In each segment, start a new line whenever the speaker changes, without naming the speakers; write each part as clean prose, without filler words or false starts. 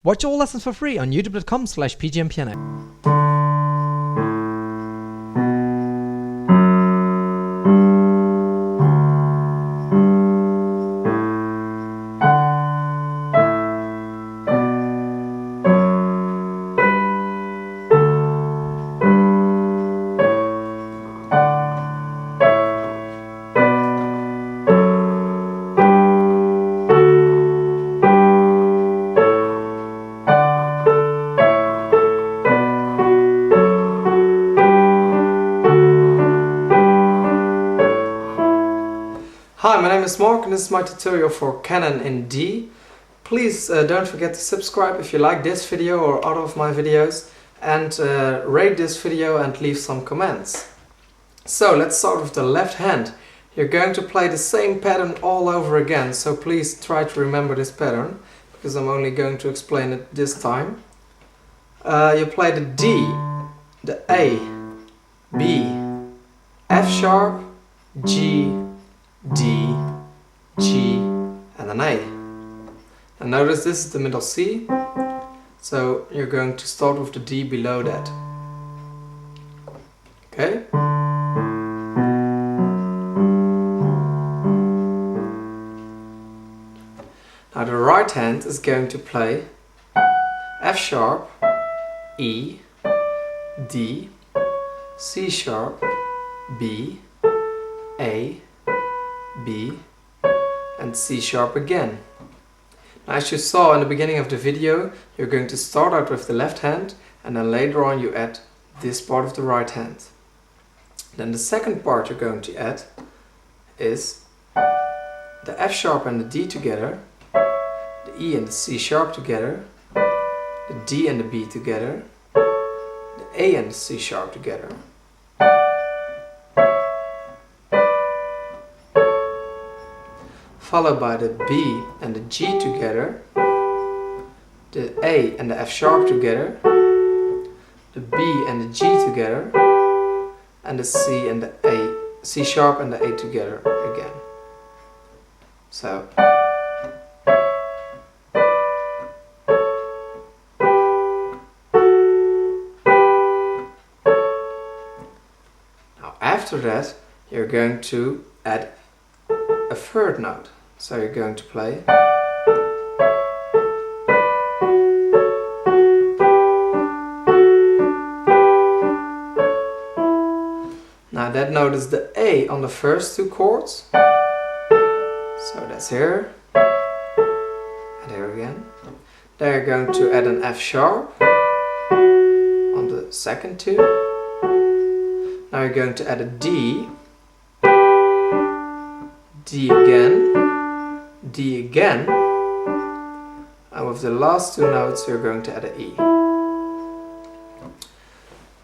Watch all lessons for free on youtube.com/pgmpiano.
Hi, my name is Mark and this is my tutorial for Canon in D. Please don't forget to subscribe if you like this video or other of my videos, and rate this video and leave some comments. So let's start with the left hand. You're going to play the same pattern all over again, so please try to remember this pattern because I'm only going to explain it this time. You play the D, the A, B, F sharp, G, D, G and an A. And notice this is the middle C, so you're going to start with the D below that. Okay? Now the right hand is going to play F sharp, E, D, C sharp, B, A, B and C sharp again. Now, as you saw in the beginning of the video, you're going to start out with the left hand and then later on you add this part of the right hand. Then the second part you're going to add is the F sharp and the D together, the E and the C sharp together, the D and the B together, the A and the C sharp together. Followed by the B and the G together, the A and the F sharp together, the B and the G together, and the C and the A, C sharp and the A together again. So. Now after that, you're going to add a third note. So you're going to play now that note is the A on the first two chords, so that's here and here again. Then you're going to add an F sharp on the second two. Now you're going to add a D, D again, and with the last two notes you're going to add an E.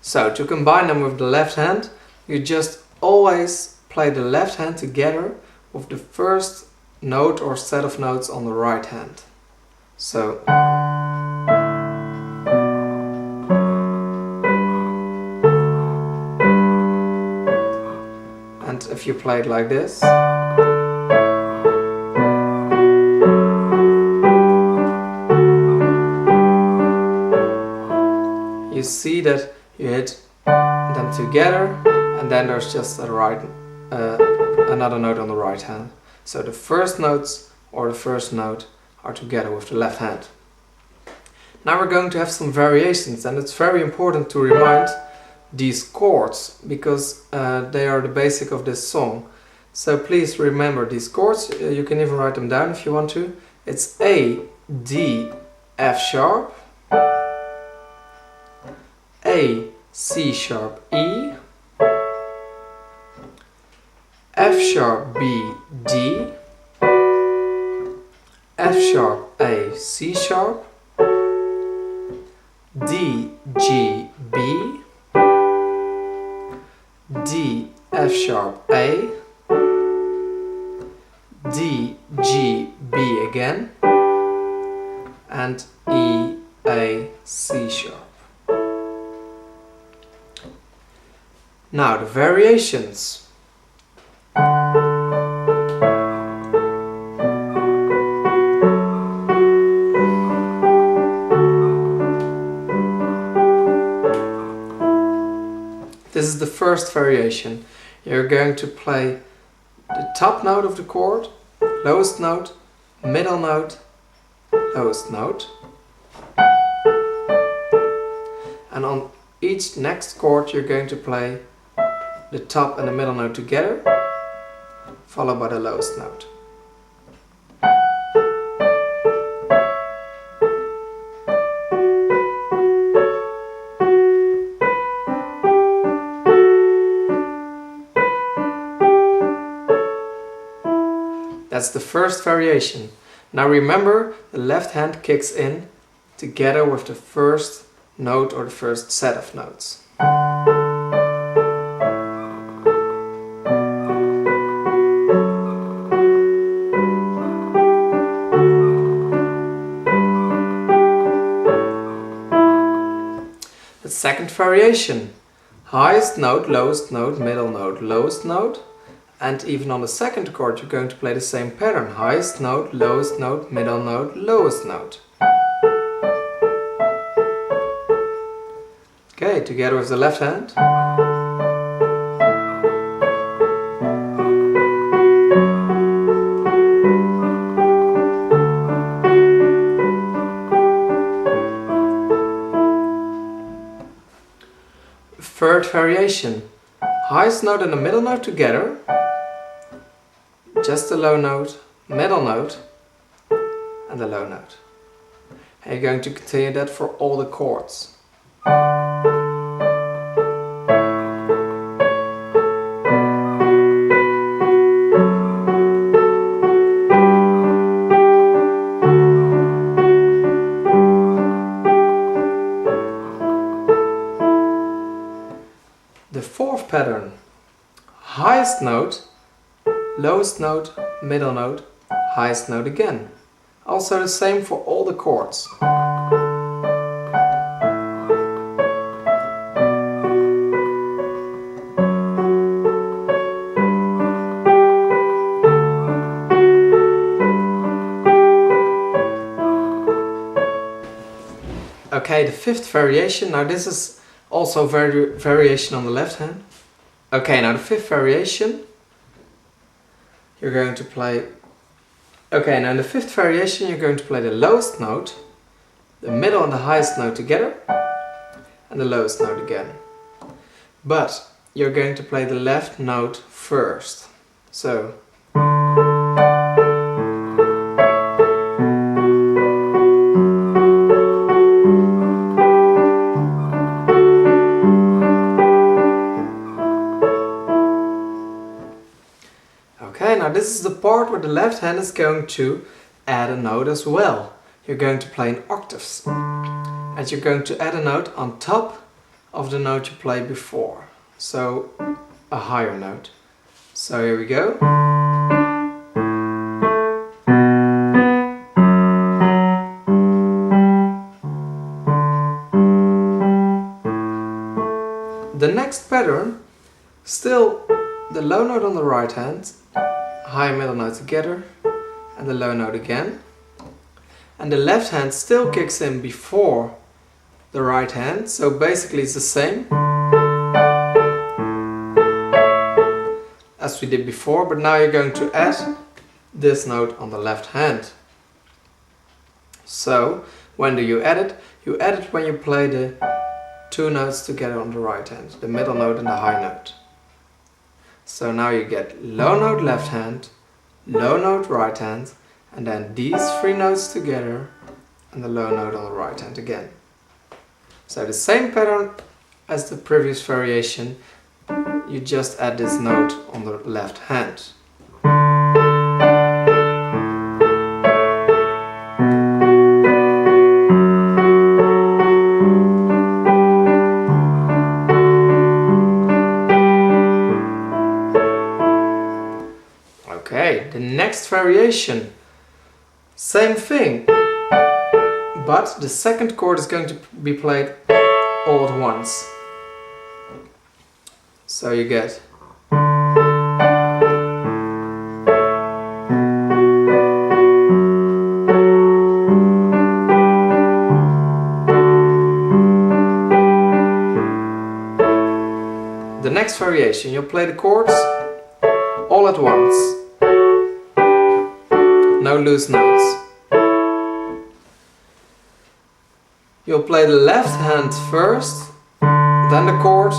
So to combine them with the left hand, you just always play the left hand together with the first note or set of notes on the right hand. So and if you play it like this, you see that you hit them together and then there's just another note on the right hand. So the first notes or the first note are together with the left hand. Now we're going to have some variations, and it's very important to remind these chords because they are the basic of this song. So please remember these chords. You can even write them down if you want to. It's A, D, F sharp, A, C sharp, E, F sharp, B, D, F sharp, A, C sharp, D, G, B, D, F sharp, A, D, G, B again, and E, A, C sharp. Now the variations. This is the first variation. You're going to play the top note of the chord, lowest note, middle note, lowest note. And on each next chord you're going to play the top and the middle note together, followed by the lowest note. That's the first variation. Now remember, the left hand kicks in together with the first note or the first set of notes. The second variation. Highest note, lowest note, middle note, lowest note. And even on the second chord you're going to play the same pattern. Highest note, lowest note, middle note, lowest note. Okay, together with the left hand. Third variation. Highest note and the middle note together. Just the low note, middle note, and the low note. And you're going to continue that for all the chords. The fourth pattern. Highest note, lowest note, middle note, highest note again. Also the same for all the chords. Okay, the fifth variation. Now this is also variation on the left hand. Okay, now the fifth variation. You're going to play... Okay, now in the fifth variation you're going to play the lowest note, the middle and the highest note together, and the lowest note again. But you're going to play the left note first. So... Okay, now this is the part where the left hand is going to add a note as well. You're going to play in octaves. And you're going to add a note on top of the note you played before. So, a higher note. So here we go. The next pattern, still the low note on the right hand, high and middle note together, and the low note again. And the left hand still kicks in before the right hand, so basically it's the same as we did before, but now you're going to add this note on the left hand. So, when do you add it? You add it when you play the two notes together on the right hand, the middle note and the high note. So now you get low note left hand, low note right hand, and then these three notes together and the low note on the right hand again. So the same pattern as the previous variation, you just add this note on the left hand. Okay, the next variation, same thing, but the second chord is going to be played all at once. So you get next variation, you'll play the chords all at once. No loose notes. You'll play the left hand first, then the chord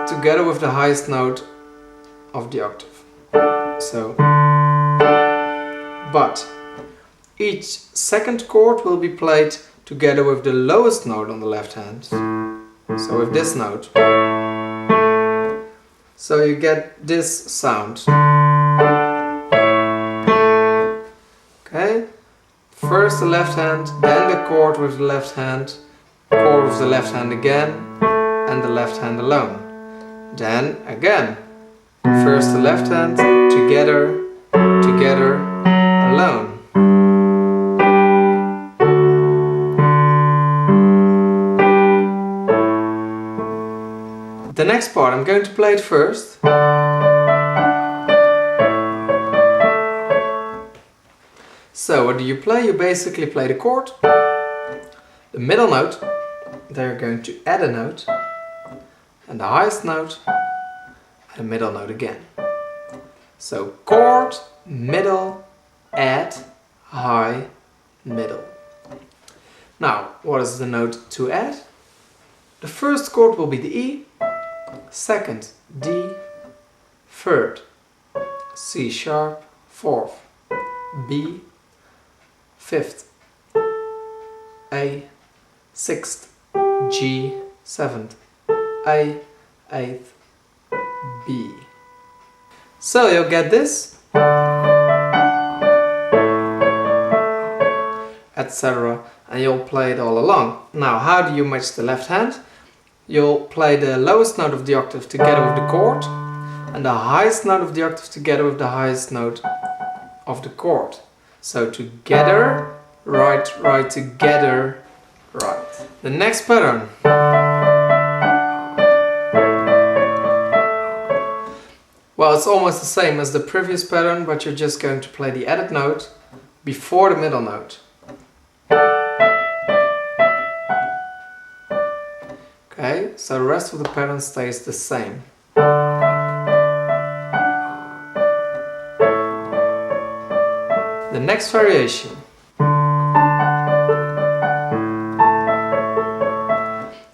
together with the highest note of the octave. So, but each second chord will be played together with the lowest note on the left hand. So with this note. So you get this sound. Okay? First the left hand, then the chord with the left hand, chord with the left hand again, and the left hand alone. Then again, first the left hand, together, together, alone. The next part, I'm going to play it first. So what do you play? You basically play the chord, the middle note, then you're going to add a note, and the highest note, and the middle note again. So chord, middle, add, high, middle. Now, what is the note to add? The first chord will be the E, second D, third C sharp, fourth B, fifth A, sixth G, seventh A, eighth B. So you'll get this, etc. and you'll play it all along. Now, how do you match the left hand? You'll play the lowest note of the octave together with the chord, and the highest note of the octave together with the highest note of the chord. So together, right, right, together, right. The next pattern. Well, it's almost the same as the previous pattern, but you're just going to play the added note before the middle note. Okay, so the rest of the pattern stays the same. The next variation.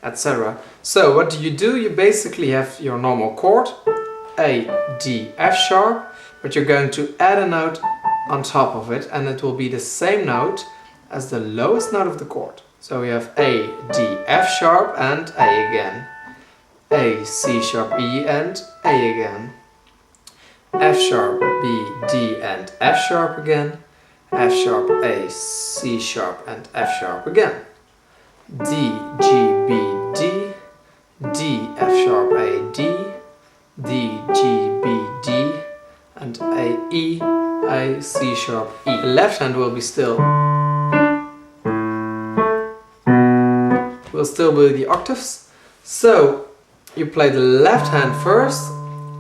Etc. So what do? You basically have your normal chord, A, D, F sharp, but you're going to add a note on top of it, and it will be the same note as the lowest note of the chord. So we have A, D, F sharp and A again. A, C sharp, E and A again. F sharp, B, D and F sharp again. F sharp, A, C sharp and F sharp again. D, G, B, D. D, F sharp, A, D. D, G, B, D. And A, E, A, C sharp, E. The left hand will still be the octaves. So you play the left hand first,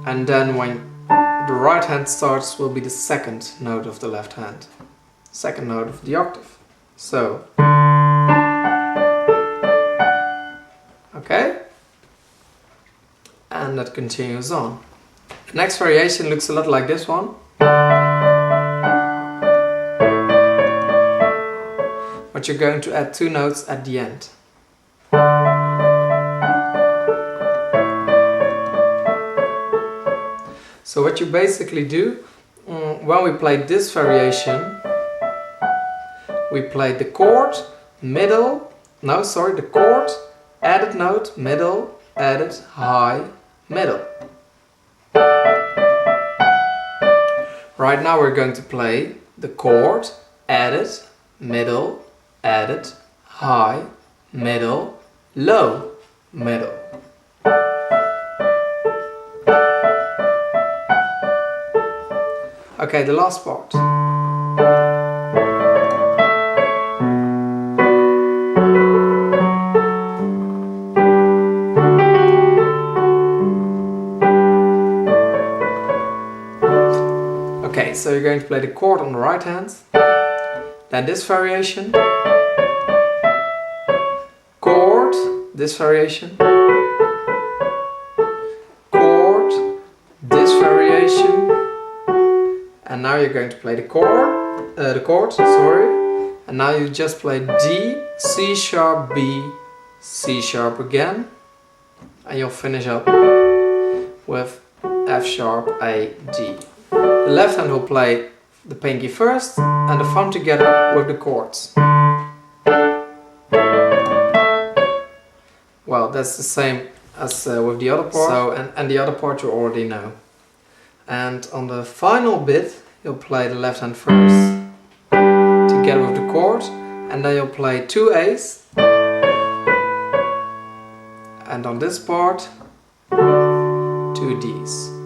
and then when the right hand starts will be the second note of the left hand, second note of the octave. So, okay, and that continues on. The next variation looks a lot like this one, but you're going to add two notes at the end. So what you basically do, when we play this variation, we play the chord, the chord, added note, middle, added, high, middle. Right now we're going to play the chord, added, middle, added, high, middle, low, middle. Okay, the last part. Okay, so you're going to play the chord on the right hand, then this variation, chord, this variation, chord, and now you're going to play the chord, sorry, and now you just play D, C sharp, B, C sharp again, and you'll finish up with F sharp, A, D. The left hand will play the pinky first and the thumb together with the chords. Well, that's the same as with the other part, so, and the other part you already know. And on the final bit you'll play the left hand first together with the chord, and then you'll play 2 A's, and on this part 2 D's.